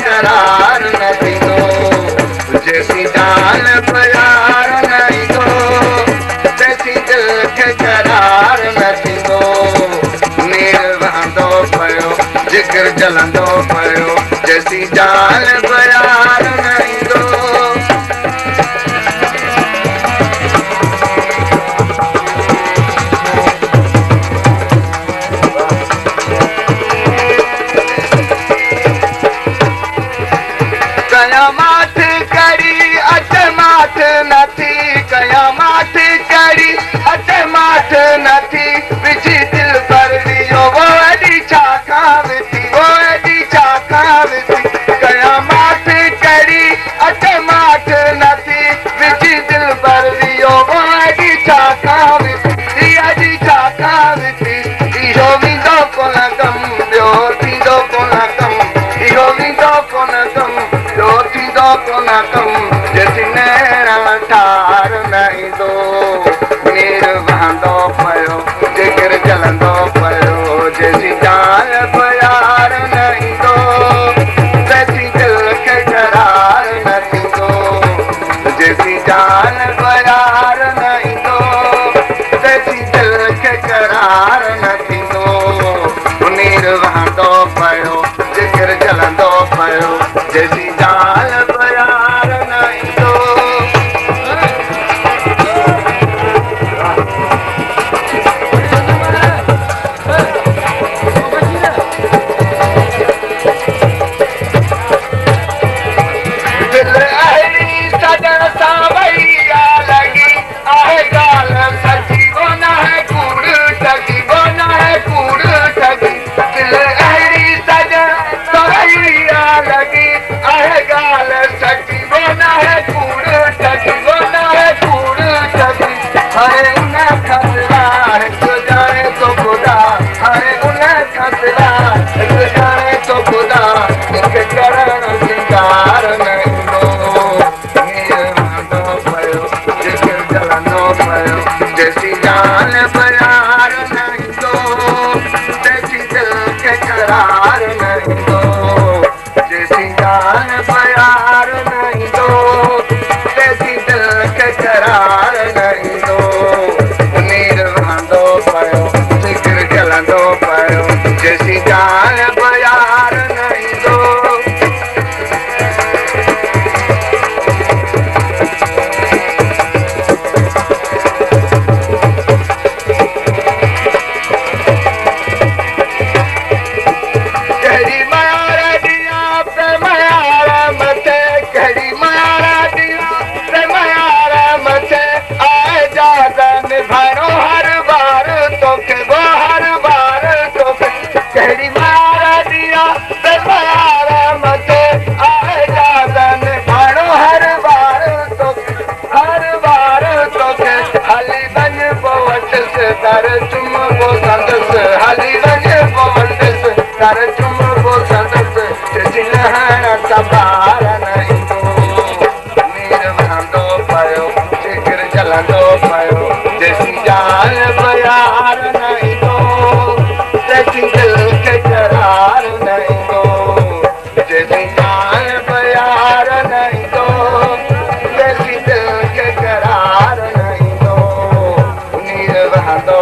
करार न थींदो जैसी जान प्यार नहीं दो तैसी दिल खे करार न थींदो नीर वहंदो पियो जिगर जलंदो पियो जैसी जान प्यार नहीं दो कयामत करी अजमात नथी कयामत करी अजमात नथी विझी दिल पर वियो वो अड़ी छाका विथी वो अड़ी छाका विथी कयामत करी अजमात नथी विझी दिल पर वियो वो अड़ी छाका विथी अड़ी छाका विथी इहो विंदो कोन कम ॿियो थींदो कोन कम इहो विंदो कोन कम कोन कम जैसी नैना ठार नहीं दो नीर वहंदो पियो जिगर जलंदो पियो जैसी जान प्यार नहीं दो तैसी दिल खे करार न थींदो जैसी जान प्यार नहीं दो तैसी दिल खे करार न थींदो नीर वहंदो पियो जिगर जलंदो पियो जैसी जान प्यार नहीं दो दिल अहिड़ी सजन सां वैया लगी आहे गाल सची वो न है कूड़ ठगी वो न है कूड़ ठगी दिल अहिड़ी सजन सां वैया लगी आहे गाल सची वो न है कूड़ ठगी वो न है कूड़ ठगी हाय उन खतरा है तो जाने तो खुदा हाय उन खतरा है तो जाने तो खुदा इनके करण सिंगार नहीं दो नीर वहंदो पियो जिगर जलंदो पियो जैसी जान प्यार नहीं दो तैसी दिल खे करार नहीं दो जैसी जान प्यार नहीं दो तैसी दिल खे करार नहीं दो नीर वहंदो पियो जिगर जलंदो पियो जैसी जान प्यार नहीं दो कहिड़ी मायारा दिया पे मायारा मथे कहिड़ी मायारा दिया पे मायारा मथे आए ज्यादा निभारो हर बार तोखे वो हर बार तोखे कहिड़ी मायारा दिया पे मायारा मथे आए ज्यादा निभारो हर बार तोखे हली वञ पोइ वठिसि दर चुम पोइ संदसि हली वञ पोइ वठिसि दर चुम पोइ संदसि जैसी नहण सवार नहीं दो नीर वहंदो पियो जिगर जलंदो पियो जैसी जान प्यार नहीं दो तैसी दिल खे करार नहीं दो जैसी जान प्यार नहीं दो तैसी दिल खे करार नहीं दो नीर वहंदो